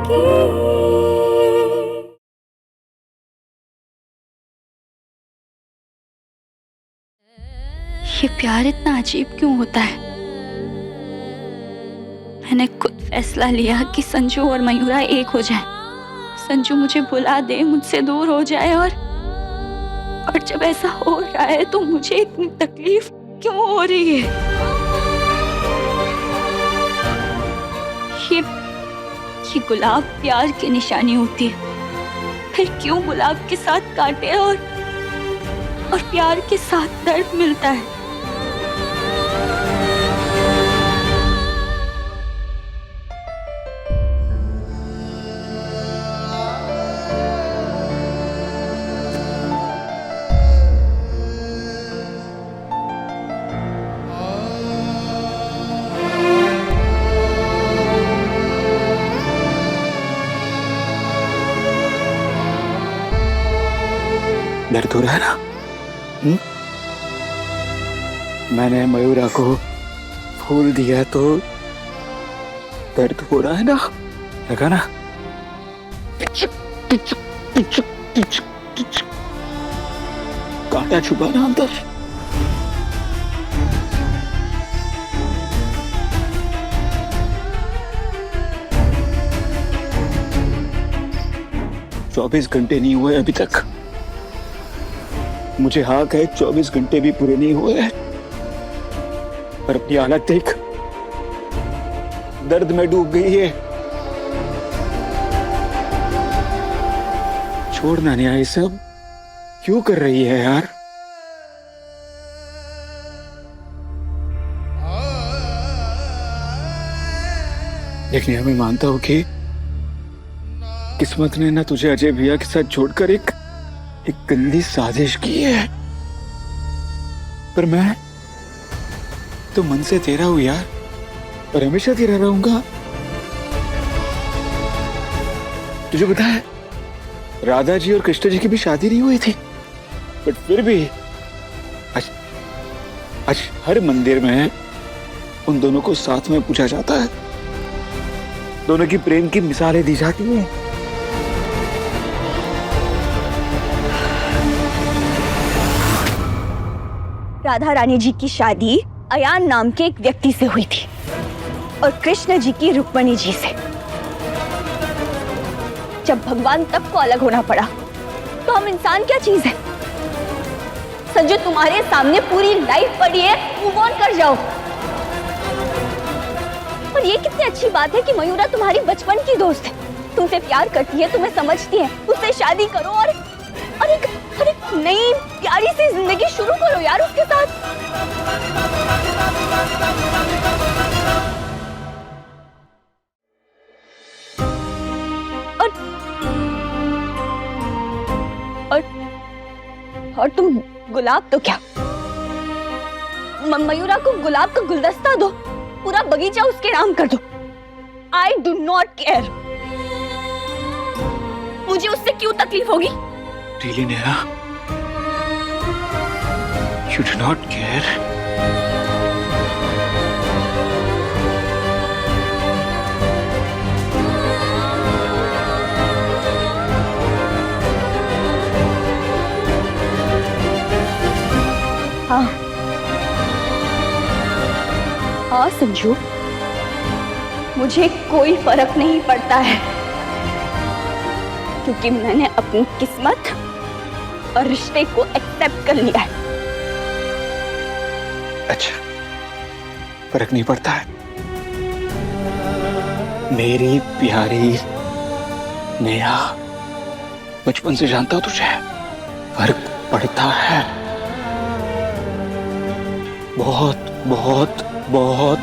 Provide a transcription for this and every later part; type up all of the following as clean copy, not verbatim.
ये प्यार इतना अजीब क्यों होता है? मैंने खुद फैसला लिया कि संजू और मयूरा एक हो जाए। संजू मुझे भुला दे, मुझसे दूर हो जाए, और जब ऐसा हो रहा है तो मुझे इतनी तकलीफ क्यों हो रही है? ये गुलाब प्यार की निशानी होती है, फिर क्यों गुलाब के साथ कांटे और प्यार के साथ दर्द मिलता है? दर्द हो रहा है ना? मैंने मयूरा को फूल दिया तो दर्द हो रहा है ना? लगा ना? कांटा छुपा ना अंदर। चौबीस घंटे नहीं हुए अभी तक। मुझे हाक है, 24 घंटे भी पूरे नहीं हुए हैं, पर अपनी हालत देख, दर्द में डूब गई है। छोड़ना नहीं, ये सब क्यों कर रही है यार? देखने मैं मानता हूं कि किस्मत ने ना तुझे अजय भैया के साथ छोड़कर एक गंदी साजिश की है, पर मैं तो मन से तेरा हूं यार, और हमेशा तेरा रहूंगा। तुझे पता है, राधा जी और कृष्ण जी की भी शादी नहीं हुई थी, बट फिर भी आज हर मंदिर में उन दोनों को साथ में पूछा जाता है, दोनों की प्रेम की मिसालें दी जाती हैं। राधा रानी जी की शादी अयान नाम के एक व्यक्ति से हुई थी और कृष्ण जी की रुक्मणी जी से। जब भगवान तब को अलग होना पड़ा तो हम इंसान क्या चीज है? संजू, तुम्हारे सामने पूरी लाइफ पड़ी है, मूव ऑन कर जाओ। और ये कितनी अच्छी बात है कि मयूरा तुम्हारी बचपन की दोस्त है, तुमसे प्यार करती है, तुम्हें समझती है, उससे शादी करो और एक नई प्यारी सी जिंदगी शुरू करो यार उसके साथ। और तुम गुलाब तो क्या, मयूरा को गुलाब का गुलदस्ता दो, पूरा बगीचा उसके नाम कर दो। I do not care. मुझे उससे क्यों तकलीफ होगी? Really, Neha? You do not care? हाँ संजू, मुझे कोई फर्क नहीं पड़ता है, क्योंकि मैंने अपनी किस्मत और रिश्ते को एक्सेप्ट कर लिया है। अच्छा, फर्क नहीं पड़ता है? मेरी प्यारी नेहा, बचपन से जानता हूं तुझे, फर्क पड़ता है। बहुत बहुत बहुत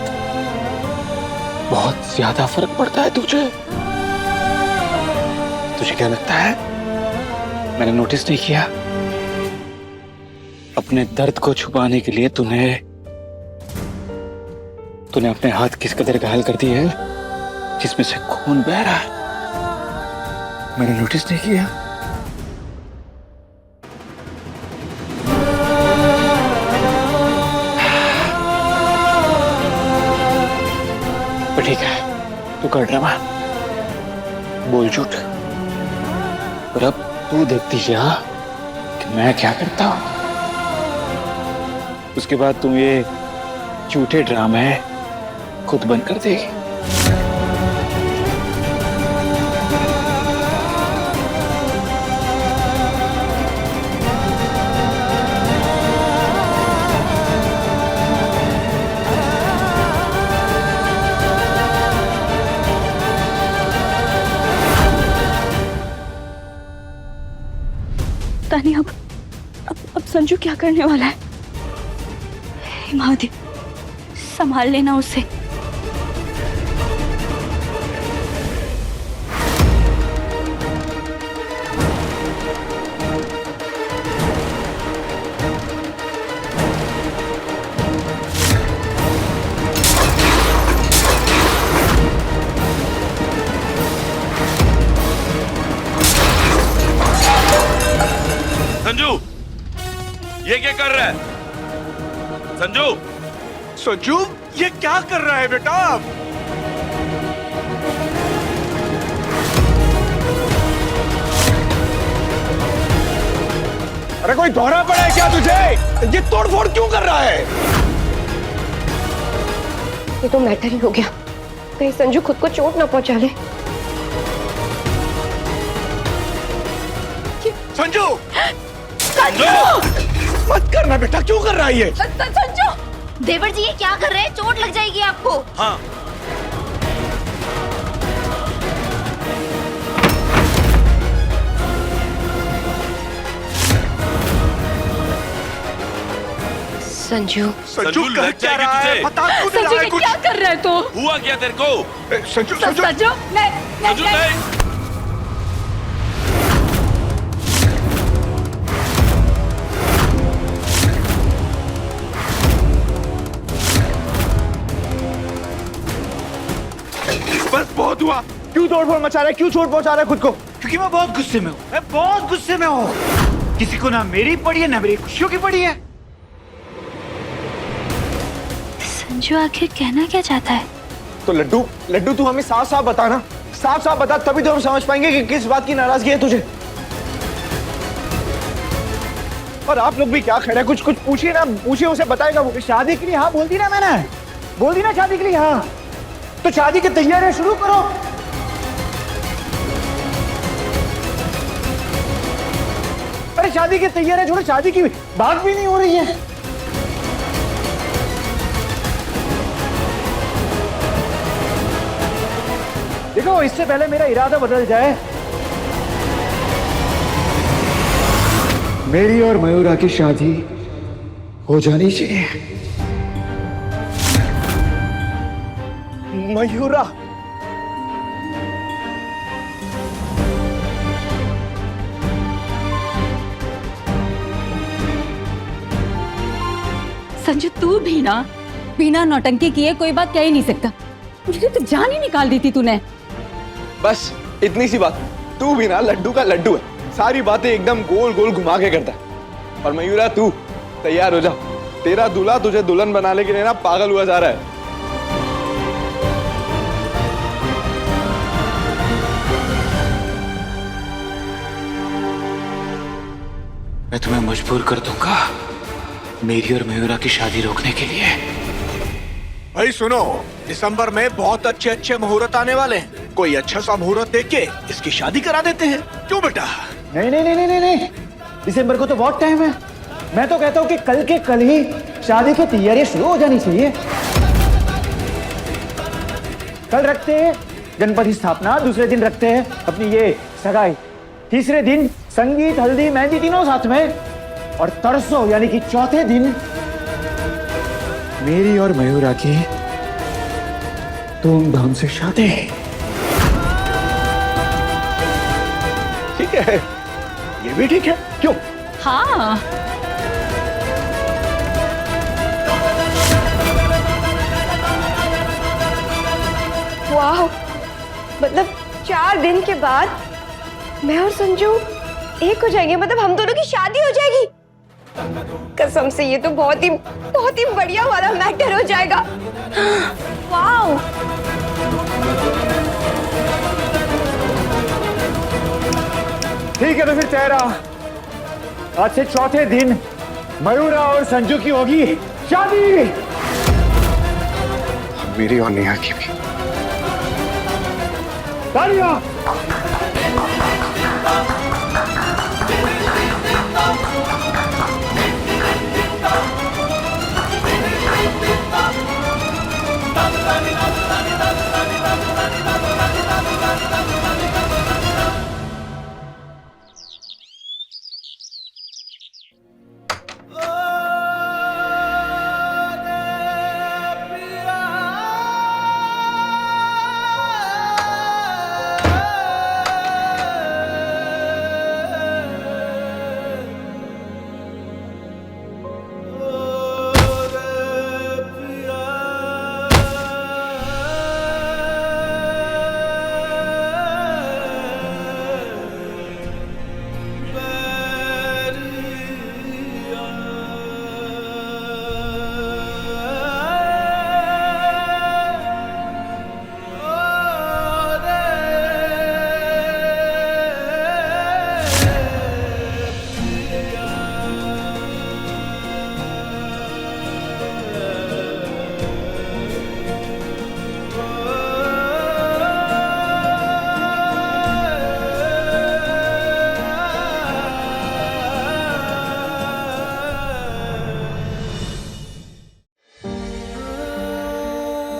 बहुत ज्यादा फर्क पड़ता है तुझे। तुझे क्या लगता है मैंने नोटिस नहीं किया? अपने दर्द को छुपाने के लिए तूने अपने हाथ किस कदर घायल कर दिए हैं जिसमें से खून बह रहा है। मैंने नोटिस नहीं किया? पर ठीक है, तू कर ड्रामा, बोल झूठ। पर अब तू देखती जा कि मैं क्या करता हूं। उसके बाद तुम ये झूठे ड्रामे खुद बंद कर देगी। तानी अब संजू क्या करने वाला है? हे महादेव, संभाल लेना उसे। संजू, ये क्या कर रहा है? संजू, संजू, ये क्या कर रहा है बेटा? अरे कोई दौरा पड़ा है क्या तुझे? ये तोड़फोड़ क्यों कर रहा है? ये तो मैटर ही हो गया। कहीं संजू खुद को चोट ना पहुंचा ले। संजू! मत करना बेटा, क्यों कर रहा है ये? संजू! देवर जी ये क्या कर रहे हैं? चोट लग जाएगी आपको। हाँ। संजू संजू लग कर क्या जाएगी रहा है? तुझे। बता क्यों नहीं रहा है कुछ? क्या कर रहे तो? हुआ क्या तेरे को? संजू, संजू, संजू संजू नहीं। बस बहुत हुआ। क्यों तोड़फोड़ मचा रहा है? क्यों चोट पहुंचा रहा है खुद को? क्योंकि मैं बहुत गुस्से में हूँ। मैं बहुत गुस्से में हूँ। किसी को ना मेरी पड़ी है ना मेरी खुशियों की पड़ी है। संजू आखिर कहना क्या चाहता है? तो लड्डू, लड्डू तू हमें साफ साफ बता ना, साफ साफ बता, तभी तो हम समझ पाएंगे कि किस बात की नाराजगी है तुझे। और आप लोग भी क्या खड़े हैं? कुछ पूछिए ना, पूछिए, उसे बताएगा वो। शादी के लिए हाँ बोल दी ना मैंने, बोल दी ना शादी के लिए हाँ। तो शादी की तैयारियां शुरू करो। अरे शादी की तैयारियां छोड़ो, शादी की बात भी नहीं हो रही है। देखो इससे पहले मेरा इरादा बदल जाए, मेरी और मयूरा की शादी हो जानी चाहिए। मयूरा, संजू तू भी ना। बिना नौटंकी किए कोई बात कह ही नहीं सकता। मुझे तो जान ही निकाल दी थी तूने। बस इतनी सी बात। तू भी ना लड्डू का लड्डू है, सारी बातें एकदम गोल गोल घुमा के करता है। और मयूरा तू तैयार हो जा, तेरा दूल्हा तुझे दुल्हन बनाने के लिए ना पागल हुआ जा रहा है। मैं तुम्हें मजबूर कर दूंगा मेरी और मयूरा की शादी रोकने के लिए। भाई सुनो, दिसंबर में बहुत अच्छे अच्छे मुहूर्त आने वाले हैं। कोई अच्छा सा मुहूर्त देख के इसकी शादी करा देते हैं। क्यों बेटा? नहीं नहीं नहीं नहीं नहीं, दिसंबर को तो बहुत टाइम है। मैं तो कहता हूँ कि कल के कल ही शादी की तैयारियां शुरू हो जानी चाहिए। कल रखते हैं गणपति स्थापना, दूसरे दिन रखते हैं अपनी ये सगाई, तीसरे दिन संगीत हल्दी मेहंदी तीनों साथ में, और तरसों यानी कि चौथे दिन मेरी और मयूरा की धूमधाम से शादी। ठीक है, ये भी ठीक है। क्यों? हाँ वाह, मतलब 4 दिन के बाद मैं और संजू एक हो जाएंगे। मतलब हम दोनों की शादी हो जाएगी। कसम से ये तो बहुत ही बढ़िया वाला मैटर हो जाएगा। वाह। ठीक है तो फिर तय रहा, आज से चौथे दिन मयूरा और संजू की होगी शादी। मेरी और नेहा की भी। तालियां।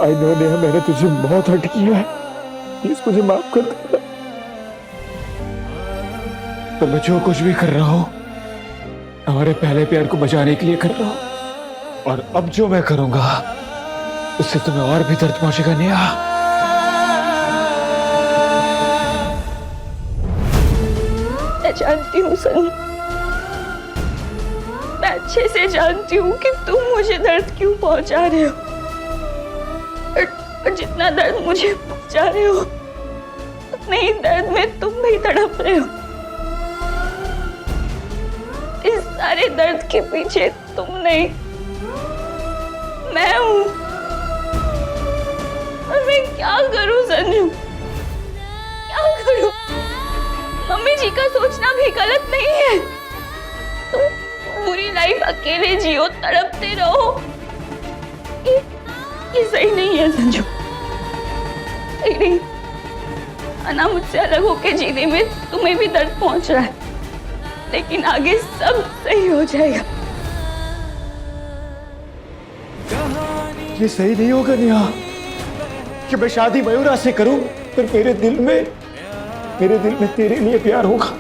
आई नो नेहा, मैंने तुझे बहुत हर्ट किया है, प्लीज मुझे माफ कर देना। पर मैं जो कुछ भी कर रहा हूं हमारे पहले प्यार को बचाने के लिए कर रहा हूं, और अब जो मैं करूंगा उससे तुम्हें और भी दर्द पहुंचेगा नेहा। मैं जानती हूँ सन, मैं अच्छे से जानती हूँ कि तुम मुझे दर्द क्यों पहुंचा रहे हो, और जितना दर्द मुझे पहुंचा रहे हो उतने ही दर्द में तुम भी तड़प रहे हो। इस सारे दर्द के पीछे तुम नहीं, मैं हूं। और मैं क्या करूं संजू, क्या करूं? मम्मी जी का सोचना भी गलत नहीं है। तुम पूरी लाइफ अकेले जियो, तड़पते रहो, ये सही नहीं है संजू, सही नहीं। अना मुझसे अलग होके जीने में तुम्हें भी दर्द पहुंच रहा है, लेकिन आगे सब सही हो जाएगा। ये सही नहीं होगा नेहा कि मैं शादी मयूरा से करूं, पर मेरे दिल में तेरे लिए प्यार होगा।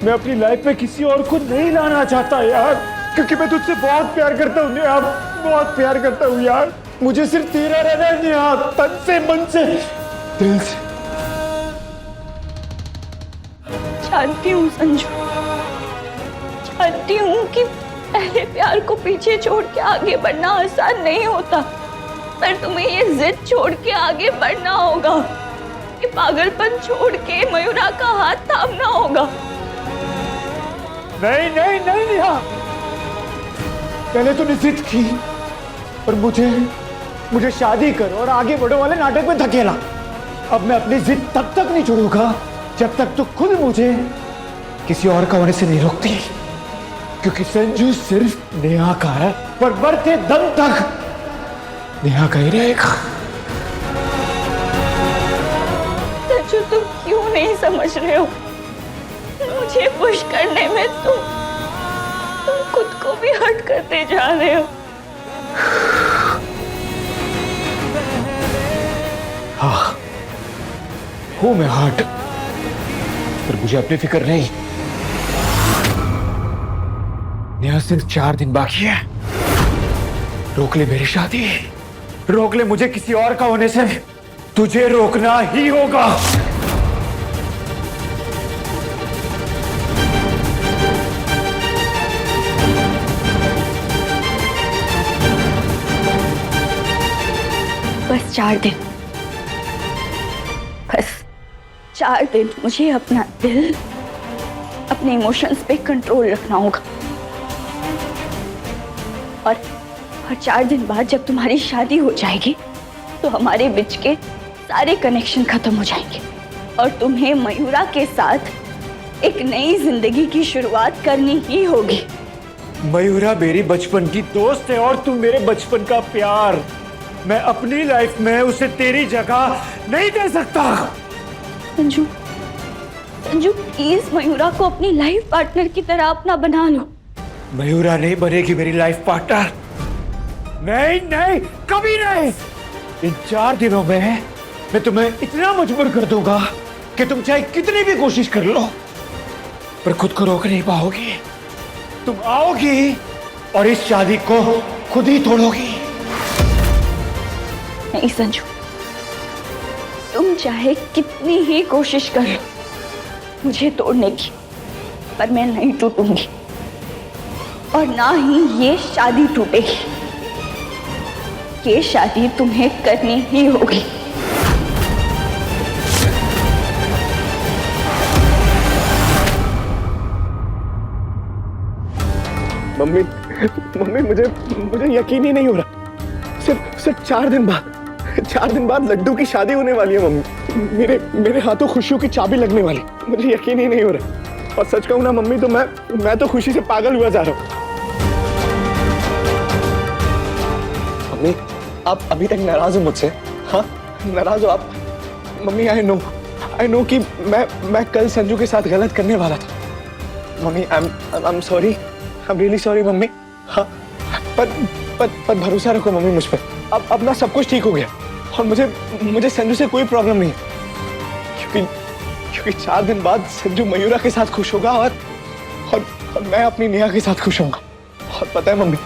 मैं अपनी लाइफ में किसी और को नहीं लाना चाहता यार, क्योंकि मैं तुझसे बहुत प्यार करता हूँ नेहा, बहुत प्यार करता हूँ यार। मुझे सिर्फ तेरा रहना है नेहा, तन से, मन से, दिल से। जानती हूँ संजू, जानती हूँ कि पहले प्यार को पीछे छोड़ के आगे बढ़ना आसान नहीं होता, पर तुम्हें ये जिद छोड़ के आगे बढ़ना होगा, ये पागलपन छोड़ के मयूरा का हाथ थामना होगा। नहीं नहीं नहीं नेहा, पहले तूने जिद की और मुझे शादी करो और आगे बढ़ो वाले नाटक में धकेला। अब मैं अपनी जिद तब तक नहीं छोड़ूंगा जब तक तू खुद मुझे किसी और का होने से नहीं रोकती, क्योंकि संजू सिर्फ नेहा का है, पर मरते दम तक नेहा का ही रहेगा। संजू तुम क्यों नहीं समझ रहे हो? मुझे पुश करने में तुम खुद को भी हर्ट करते जा रहे हो। हाँ, हूं मैं हर्ट, पर मुझे अपनी फिक्र नहीं। नेहा सिर्फ 4 दिन बाकी है, रोक ले मेरी शादी, रोक ले मुझे किसी और का होने से, तुझे रोकना ही होगा। बस 4 दिन, बस 4 दिन मुझे अपना दिल, अपने इमोशंस पे कंट्रोल रखना होगा। और 4 दिन बाद जब तुम्हारी शादी हो जाएगी तो हमारे बीच के सारे कनेक्शन खत्म हो जाएंगे और तुम्हें मयूरा के साथ एक नई जिंदगी की शुरुआत करनी ही होगी। मयूरा मेरी बचपन की दोस्त है और तू मेरे बचपन का प्यार। मैं अपनी लाइफ में उसे तेरी जगह नहीं दे सकता। संजू, संजू प्लीज मयूरा को अपनी लाइफ पार्टनर की तरह अपना बना लो। मयूरा नहीं बनेगी मेरी लाइफ पार्टनर। नहीं नहीं, कभी नहीं। इन 4 दिनों में मैं तुम्हें इतना मजबूर कर दूंगा कि तुम चाहे कितनी भी कोशिश कर लो पर खुद को रोक नहीं पाओगी। तुम आओगी और इस शादी को खुद ही तोड़ोगी। नहीं संजू, तुम चाहे कितनी ही कोशिश कर लो मुझे तोड़ने की, पर मैं नहीं टूटूंगी और ना ही ये शादी टूटेगी। ये शादी तुम्हें करनी ही होगी। मम्मी मम्मी मुझे यकीन ही नहीं हो रहा। सिर्फ 4 दिन बाद लड्डू की शादी होने वाली है मम्मी। मेरे हाथों खुशियों की चाबी लगने वाली। मुझे यकीन ही नहीं हो रहा। और सच कहूं ना मम्मी तो मैं तो खुशी से पागल हुआ जा रहा हूं। मम्मी आप अभी तक नाराज हो मुझसे? हाँ नाराज हो आप? मम्मी आई नो कि मैं कल संजू के साथ गलत करने वाला था। Mummy I am sorry, I am really sorry mummy. हाँ पर भरोसा रखो मम्मी मुझ पर। अब ना सब कुछ ठीक हो गया और मुझे संजू से कोई प्रॉब्लम नहीं है, क्योंकि 4 दिन बाद संजू मयूरा के साथ खुश होगा और मैं अपनी नेहा के साथ खुश होऊंगा। और पता है मम्मी,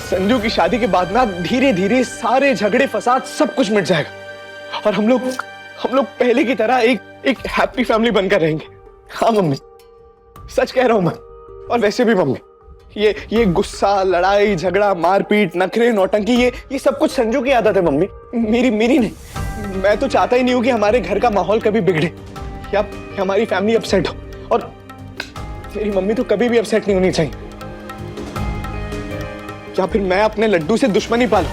संजू की शादी के बाद ना धीरे धीरे सारे झगड़े फसाद सब कुछ मिट जाएगा और हम लोग पहले की तरह एक हैप्पी फैमिली बनकर रहेंगे। हाँ मम्मी सच कह रहा हूं मैं। और वैसे भी मम्मी ये गुस्सा, लड़ाई झगड़ा, मारपीट, नखरे, नौटंकी ये सब कुछ संजू की आदत है मम्मी, मेरी नहीं। मैं तो चाहता ही नहीं हूं कि हमारे घर का माहौल कभी बिगड़े या हमारी फैमिली अपसेट हो। और मेरी मम्मी तो कभी भी अपसेट नहीं होनी चाहिए, या फिर मैं अपने लड्डू से दुश्मनी पालूं।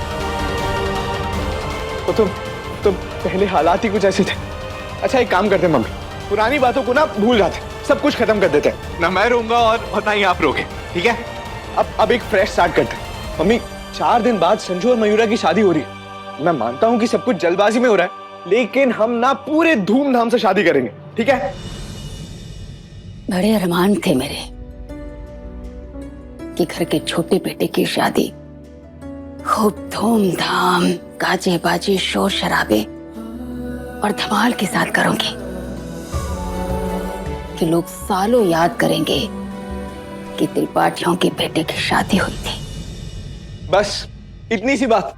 तो पहले हालात ही कुछ ऐसे थे। अच्छा एक काम करते मम्मी, पुरानी बातों को ना भूल जाते, सब कुछ खत्म कर देते हैं। ना मैं रोऊंगा और ना ही आप रोगे, ठीक है? अब एक फ्रेश स्टार्ट करते हैं। मम्मी 4 दिन बाद संजू और मयूरा की शादी हो रही है। मैं मानता हूं कि सब कुछ जल्दबाजी में हो रहा है, लेकिन हम ना पूरे धूमधाम से शादी करेंगे, ठीक है? बड़े अरमान थे मेरे कि घर के छोटे बेटे की शादी खूब धूमधाम, गाजे बाजे, शोर शराबे और धमाल के साथ करूंगी कि लोग सालों याद करेंगे कि त्रिपाठियों के बेटे की शादी हुई थी। बस इतनी सी बात।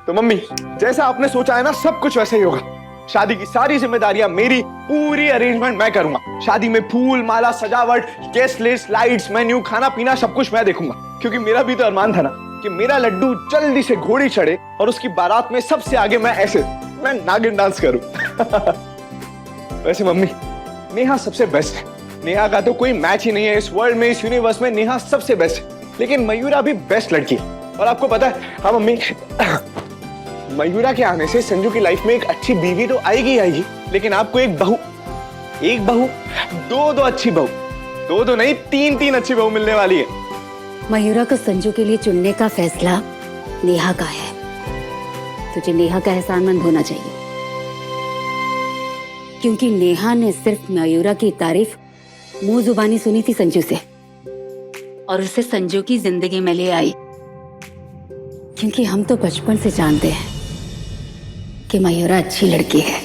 तो मम्मी जैसा आपने सोचा है ना सब कुछ वैसा ही होगा। शादी की सारी जिम्मेदारियां मेरी, पूरी अरेंजमेंट मैं करूंगा। शादी में फूल माला, सजावट, गेस्ट लिस्ट, लाइट्स, मेन्यू, खाना पीना सब कुछ मैं देखूंगा, क्योंकि मेरा भी तो अरमान था ना कि मेरा लड्डू जल्दी से घोड़ी चढ़े और उसकी बारात में सबसे आगे मैं नागिन डांस करूं। वैसे मम्मी नेहा सबसे बेस्ट है। नेहा का तो कोई मैच ही नहीं है इस वर्ल्ड में, इस यूनिवर्स में। नेहा सबसे बेस्ट है, लेकिन मयूरा भी बेस्ट लड़की है। और आपको पता है, हाँ मम्मी, मयूरा के आने से संजू की लाइफ में एक अच्छी बीवी तो आएगी ही आएगी, लेकिन आपको एक बहू, दो अच्छी बहू, दो नहीं 3 अच्छी बहू मिलने वाली है। मयूरा को संजू के लिए चुनने का फैसला नेहा का है। तुझे नेहा का एहसानमंद होना चाहिए, क्योंकि नेहा ने सिर्फ मयूरा की तारीफ मुंह जुबानी सुनी थी संजू से और उसे संजू की जिंदगी में ले आई, क्योंकि हम तो बचपन से जानते हैं कि मयूरा अच्छी लड़की है।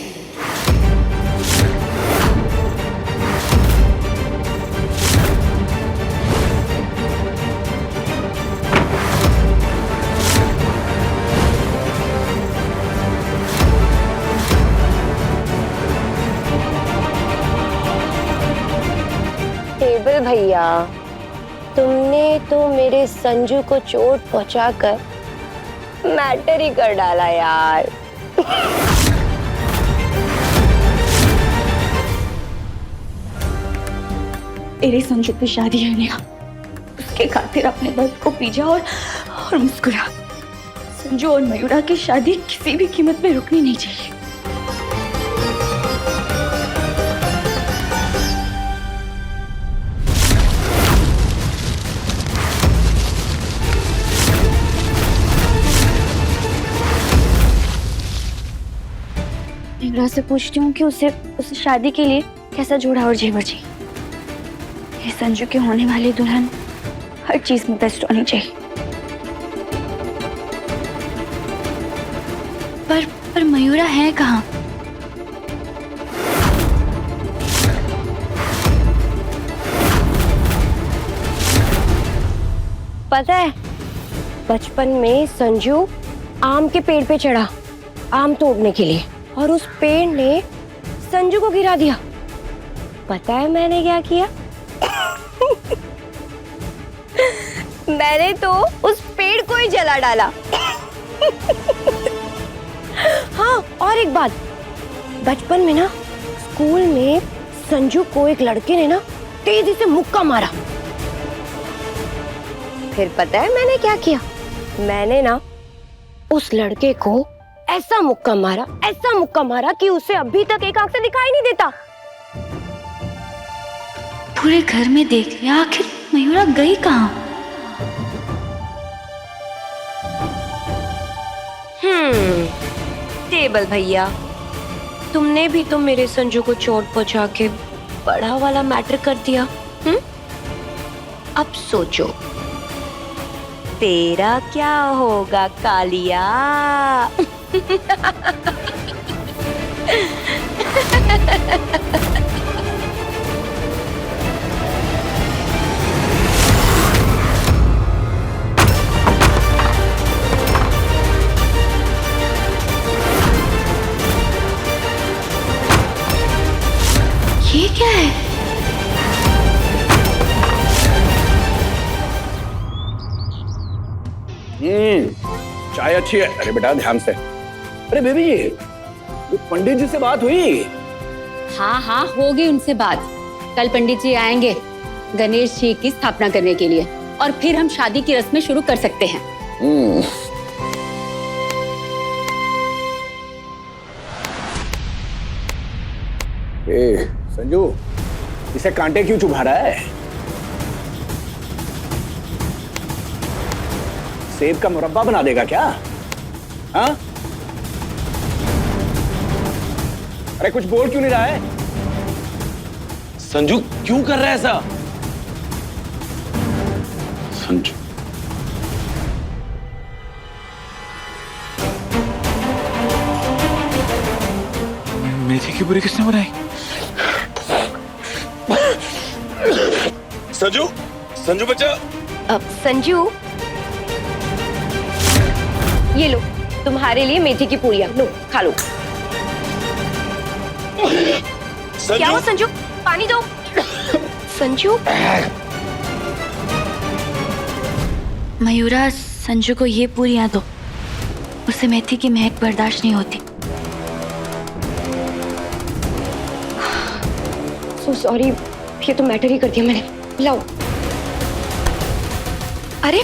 टेबल भैया, तुमने तो मेरे संजू को चोट पहुंचाकर मैटर ही कर डाला यार। तेरी संजू की शादी है नेहा, उसके खातिर अपने दर्द को पी जा और मुस्कुरा। संजू और मयूरा की शादी किसी भी कीमत में रुकनी नहीं चाहिए। मयूरा से पूछती हूँ कि उसे उसे शादी के लिए कैसा जोड़ा और जेवर चाहिए। ये संजू के होने वाली दुल्हन हर चीज में बेस्ट होनी चाहिए। पर मयूरा है कहाँ? पता है, बचपन में संजू आम के पेड़ पे चढ़ा आम तोड़ने के लिए और उस पेड़ ने संजू को गिरा दिया। पता है मैंने क्या किया? मैंने तो उस पेड़ को ही जला डाला। हाँ, और एक बात, बचपन में ना स्कूल में संजू को एक लड़के ने ना तेजी से मुक्का मारा। फिर पता है मैंने क्या किया? मैंने ना उस लड़के को ऐसा मुक्का मारा कि उसे अभी तक एक आंख से दिखाई नहीं देता। पूरे घर में देख लिया, आखिर मयूरा गई कहाँ? टेबल भैया, तुमने भी तो मेरे संजू को चोट पहुंचा के बड़ा वाला मैटर कर दिया। अब सोचो तेरा क्या होगा कालिया। ये क्या है? चाय अच्छी है। अरे बेटा ध्यान से। अरे बेबी जी, ये पंडित जी से बात हुई? हाँ हाँ, हो गई उनसे बात। कल पंडित जी आएंगे गणेश जी की स्थापना करने के लिए और फिर हम शादी की रस्में शुरू कर सकते हैं। ए संजू, इसे कांटे क्यों चुभा रहा है? सेब का मुरब्बा बना देगा क्या? हाँ? अरे कुछ बोल क्यों नहीं रहा है? संजू क्यों कर रहा है ऐसा? संजू, मेथी की पूरी किसने बनाई? संजू, संजू बच्चा। अब संजू, ये लो तुम्हारे लिए मेथी की पूरियां, लो खा लो। क्या हुआ संजू? पानी दो। संजू, मयूरा, संजू को ये पूरियां दो, उसे मेथी की महक बर्दाश्त नहीं होती। सो सॉरी, ये तो मैटर ही कर दिया मैंने। लाओ। अरे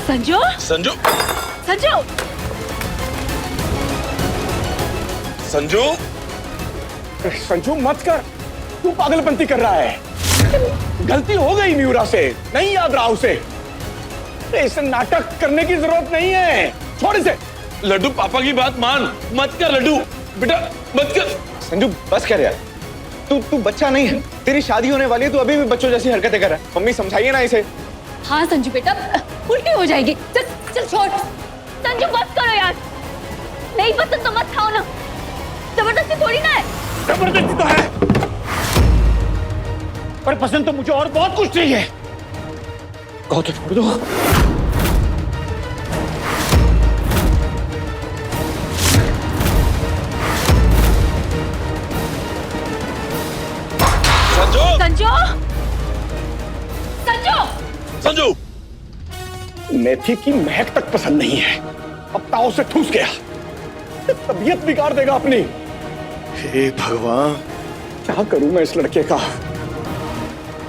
संजू, संजू, संजू, संजू, संजू मत कर, तू पागलपंती कर रहा है। गलती हो गई मयूरा से, नहीं याद रहा उसे। इसे नाटक करने की जरूरत नहीं है, छोड़ इसे। लड्डू पापा की बात मान, मत कर लड्डू, बेटा मत कर। संजू बस कर यार, तू बच्चा नहीं है, तेरी शादी होने वाली है, तू अभी भी बच्चों जैसी हरकतें कर रहा है। मम्मी समझाइए ना इसे। हाँ संजू बेटा, उल्टी हो जाएगी। चल चल छोड़। संजू बस करो यार, नहीं पसंद तो मत खाओ ना, जबरदस्ती थोड़ी ना है। जबरदस्ती तो है, पर पसंद तो मुझे और बहुत कुछ चाहिए। कहो तो छोड़ दो। संजू, संजू, संजू, संजू, मेथी की महक तक पसंद नहीं है, अब ताव से ठूस गया, तबीयत बिगाड़ देगा अपनी। हे भगवान, क्या करूं मैं इस लड़के का?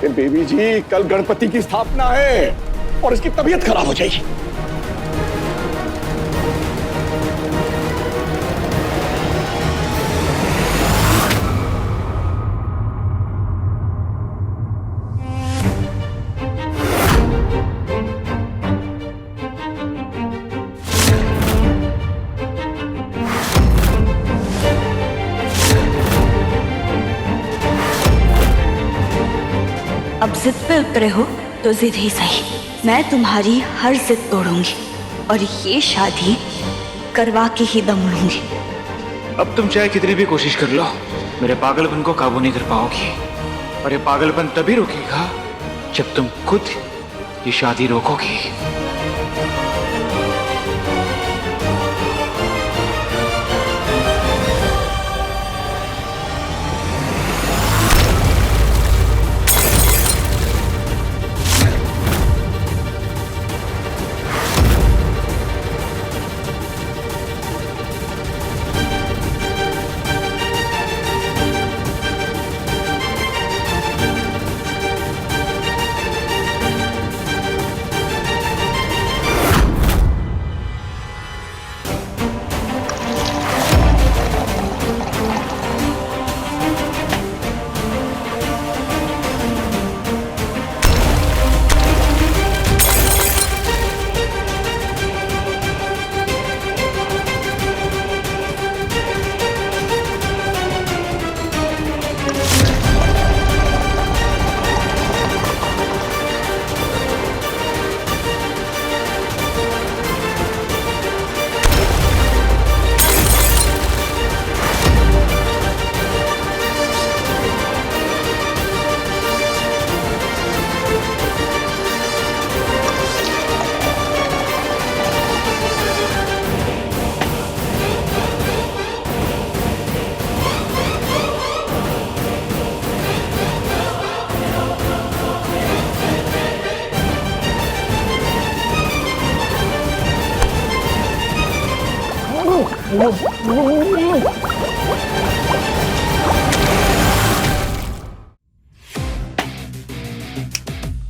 बेबी जी, कल गणपति की स्थापना है और इसकी तबीयत खराब हो जाएगी। जिद पे उतरे हो तो जिद ही सही, मैं तुम्हारी हर जिद तोड़ूंगी और ये शादी करवा के ही दम लूंगी। अब तुम चाहे कितनी भी कोशिश कर लो, मेरे पागलपन को काबू नहीं कर पाओगी। और ये पागलपन तभी रुकेगा जब तुम खुद ये शादी रोकोगी।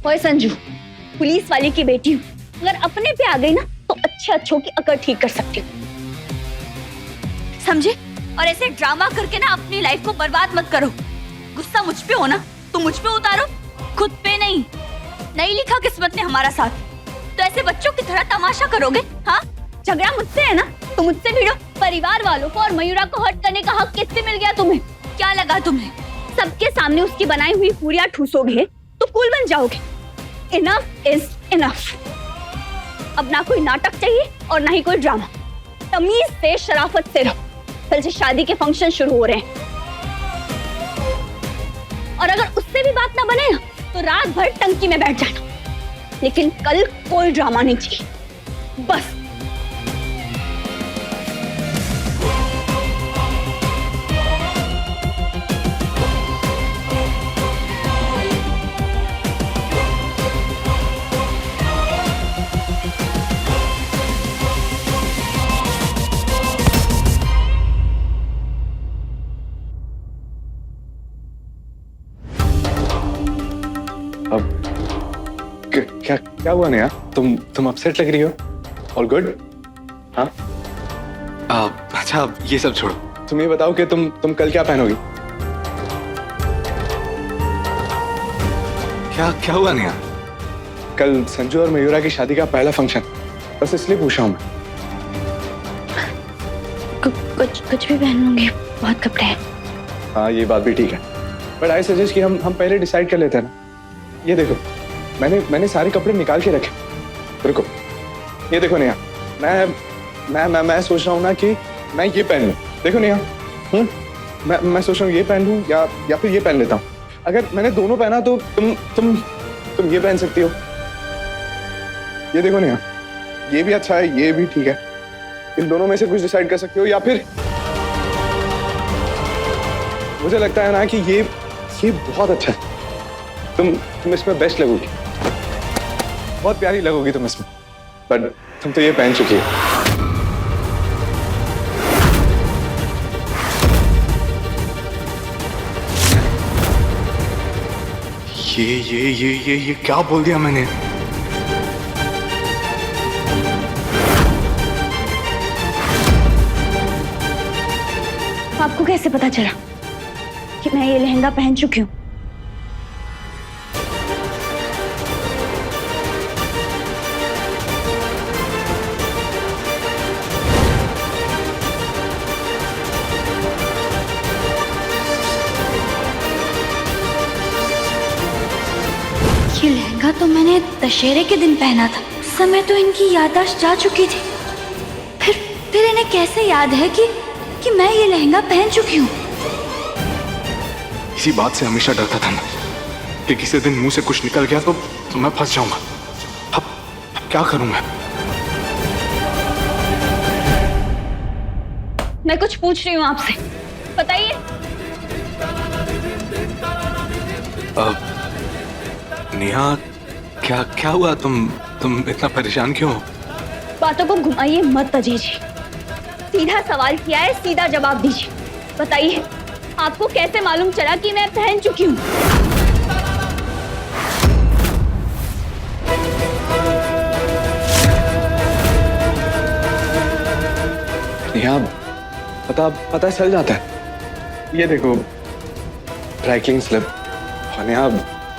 ओए संजू, पुलिस वाले की बेटी हूँ, अगर अपने पे आ गई ना तो अच्छे अच्छों की अकड़ ठीक कर सकती हूँ, समझे? और ऐसे ड्रामा करके ना अपनी लाइफ को बर्बाद मत करो। गुस्सा मुझ पे हो ना तो मुझ पे उतारो, खुद पे नहीं। नहीं लिखा किस्मत ने हमारा साथ, तो ऐसे बच्चों की तरह तमाशा करोगे? हाँ, झगड़ा मुझसे है ना तो मुझसे भिड़ो। परिवार वालों को और मयूरा को हर्ट करने का हक किससे मिल गया तुम्हें? क्या लगा तुम्हें सबके सामने उसकी बनाई हुई पूरियां ठूसोगे तो कूल बन जाओगे? Enough is enough. अब ना कोई नाटक चाहिए और ना ही कोई ड्रामा। तमीज से, शराफत से रहो। कल से शादी के फंक्शन शुरू हो रहे हैं और अगर उससे भी बात ना बने ना तो रात भर टंकी में बैठ जाना, लेकिन कल कोई ड्रामा नहीं चाहिए बस। क्या क्या हुआ नेहा? तुम अपसेट लग रही हो। All good? हाँ, अच्छा ये सब छोड़ो, तुम ये बताओ कि तुम कल क्या पहनोगी? क्या हुआ नेहा? कल संजू और मयूरा की शादी का पहला फंक्शन, बस इसलिए पूछा हूं मैं। कुछ भी पहन लूंगी, बहुत कपड़े हैं। हाँ ये बात भी ठीक है, बट आई सजेस्ट कि हम पहले डिसाइड कर लेते हैं ना। ये देखो, मैंने सारे कपड़े निकाल के रखे। रुको, ये देखो नेहा, मैं सोच रहा हूँ ना कि मैं ये पहन लूँ। देखो नेहा, मैं सोच रहा हूँ ये पहन लूँ या फिर ये पहन लेता हूँ। अगर मैंने दोनों पहना तो तुम ये पहन सकती हो। ये देखो नेहा, ये भी अच्छा है, ये भी ठीक है। इन दोनों में से कुछ डिसाइड कर सकते हो, या फिर मुझे लगता है ना कि ये बहुत अच्छा है। तुम इसमें बेस्ट लगोगी, बहुत प्यारी लगोगी तुम इसमें, बट तुम तो ये पहन चुकी हो। ये क्या बोल दिया मैंने? आपको कैसे पता चला कि मैं ये लहंगा पहन चुकी हूँ? मैंने दशहरे के दिन पहना था उस समय तो इनकी याददाश्त जा चुकी थी। फिर इन्हें कैसे याद है कि मैं ये लहंगा पहन चुकी हूँ? इसी बात से हमेशा डरता था मैं कि किसी दिन मुंह से कुछ निकल गया तो मैं फंस जाऊंगा। अब क्या करूं मैं कुछ पूछ रही हूँ आपसे, बताइए। नेहा, क्या हुआ? तुम इतना परेशान क्यों हो? बातों को घुमाइए मत अजय जी, सीधा सवाल किया है, सीधा जवाब दीजिए। बताइए, आपको कैसे मालूम चला कि मैं पहन चुकी हूँ? नेहा, पता चल जाता है। ये देखो, ड्राई क्लीन स्लिप। और नेहा,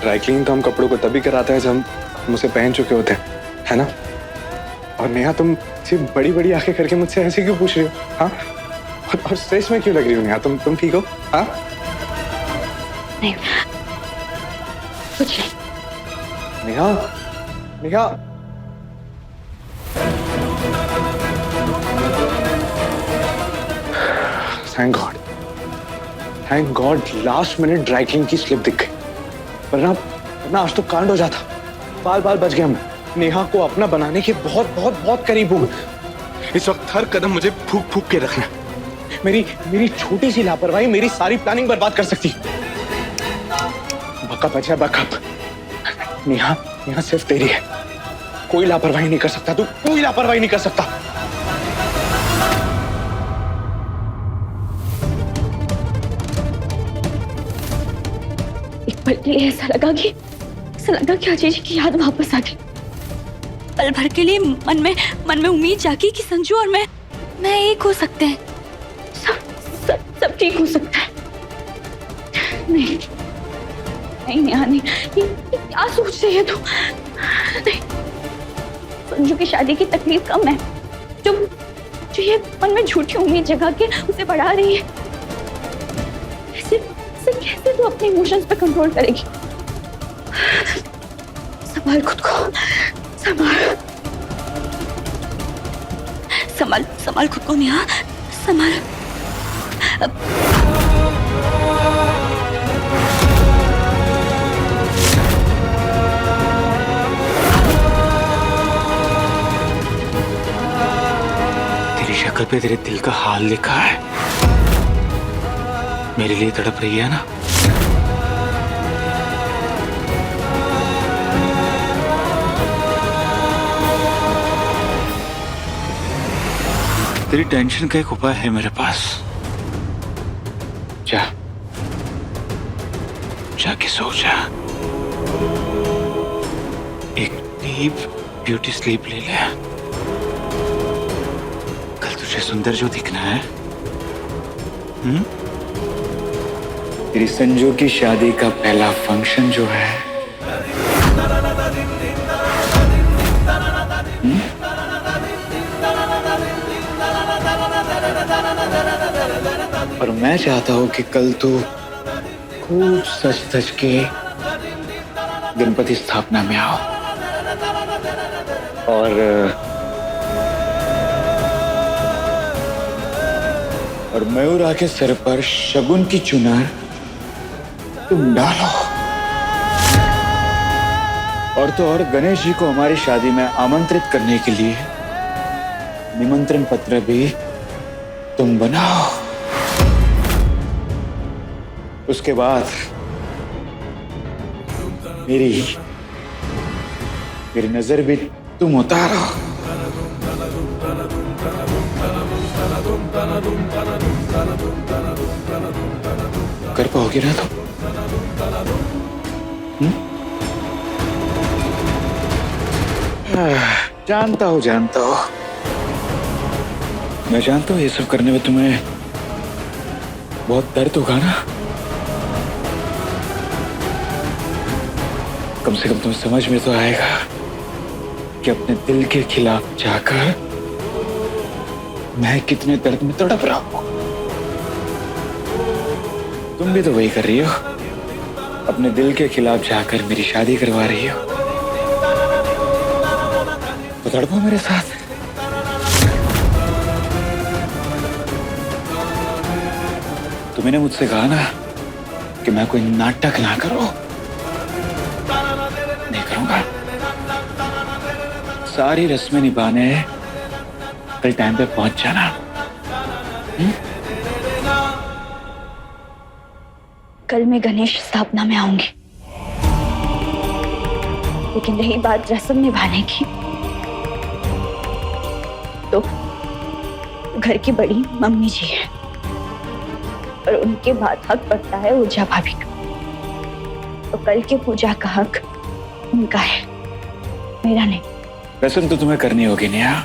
ड्राई क्लीन तो हम कपड़ों को तभी कराते हैं जब हम उसे पहन चुके होते हैं, है ना? और नेहा, तुम सिर्फ बड़ी बड़ी आंखें करके मुझसे ऐसे क्यों पूछ रही हो? हाँ, और स्ट्रेस में क्यों लग रही हो नेहा? तुम ठीक हो? हाँ, नहीं, कुछ नहीं। Neha, Neha, thank God last minute dry clean की स्लिप दिख गई, वरना आज तो कांड हो जाता। बाल बच गया। मैं नेहा को अपना बनाने के बहुत करीब हूँ। इस वक्त हर कदम मुझे फूक के रखना। मेरी छोटी सी लापरवाही मेरी सारी प्लानिंग बर्बाद कर सकती। बकअप अच्छा बकअप। नेहा सिर्फ तेरी है, कोई लापरवाही नहीं कर सकता। तू कोई लापरवाही नहीं कर सकता। एक पल के लिए ऐसा लगा कि अजय जी की याद वापस आ गई। पल भर के लिए मन में उम्मीद जागी कि संजू और मैं एक हो सकते हैं। सब ठीक हो सकता है। नहीं नेहा, नहीं, ये क्या सोच रही है तू? नहीं, संजू की शादी की तकलीफ कम है जो ये मन में झूठी उम्मीद जगा के उसे बढ़ा रही है। कैसे तू अपने इमोशंस पे कंट्रोल करेगी? संभाल खुद को, संभाल खुद को नेहा, संभाल। तेरी शक्ल पे तेरे दिल का हाल लिखा है। मेरे लिए तड़प रही है ना? तेरी टेंशन का एक उपाय है मेरे पास। जाके सो जा। एक डीप ब्यूटी स्लीप ले ले। कल तुझे सुंदर जो दिखना है। तेरी संजू की शादी का पहला फंक्शन जो है, और मैं चाहता हूं कि कल तू खूब सज धज के गणपति स्थापना में आओ और मयूरा के सर पर शगुन की चुनर तुम डालो। और तो और गणेश जी को हमारी शादी में आमंत्रित करने के लिए निमंत्रण पत्र भी तुम बनाओ। उसके बाद मेरी नजर भी तुम उतारो। कर पाओगे ना तुम? जानता हूं मैं जानता हूं ये सब करने में तुम्हें बहुत दर्द होगा ना। कम से कम तुम्हें समझ में तो आएगा कि अपने दिल के खिलाफ जाकर मैं कितने दर्द में तड़प रहा हूं। तुम भी तो वही कर रही हो, अपने दिल के खिलाफ जाकर मेरी शादी करवा रही हो। तो तड़पो मेरे साथ। तुमने मुझसे कहा ना कि मैं कोई नाटक ना करो, नहीं करूंगा। सारी रस्में निभाने कल टाइम पे पहुंच जाना। कल मैं गणेश स्थापना में आऊंगी, लेकिन रही बात रस्म निभाने की, तो घर की बड़ी मम्मी जी है और उनके बाद हक पड़ता है ऊर्जा भाभी का। तो कल के पूजा का हक उनका है, मेरा नहीं। रस्म तो तुम्हें करनी होगी नेहा।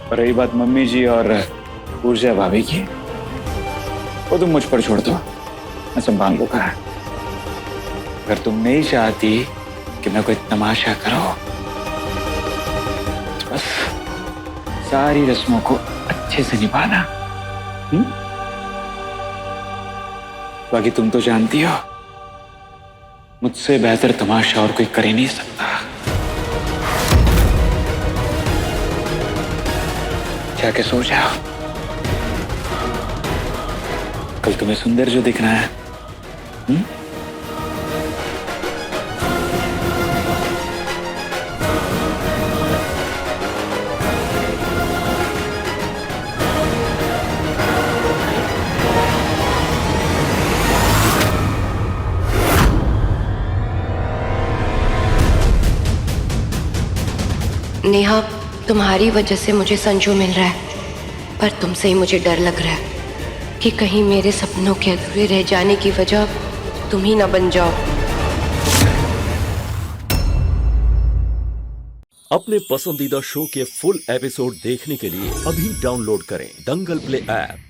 और रही बात मम्मी जी और ऊर्जा भाभी की, वो तुम मुझ पर छोड़ दो, मैं संभाल लूंगा। अगर तुम नहीं चाहती कि मैं कोई तमाशा करो, तो बस सारी रस्मों को अच्छे से निभाना। बाकी तुम तो जानती हो, मुझसे बेहतर तमाशा और कोई कर ही नहीं सकता। जाके सो जाओ, कल तुम्हें सुंदर जो दिखना है। नेहा, तुम्हारी वजह से मुझे संजू मिल रहा है, पर तुमसे ही मुझे डर लग रहा है कि कहीं मेरे सपनों के अधूरे रह जाने की वजह तुम ही ना बन जाओ। अपने पसंदीदा शो के फुल एपिसोड देखने के लिए अभी डाउनलोड करें दंगल प्ले ऐप।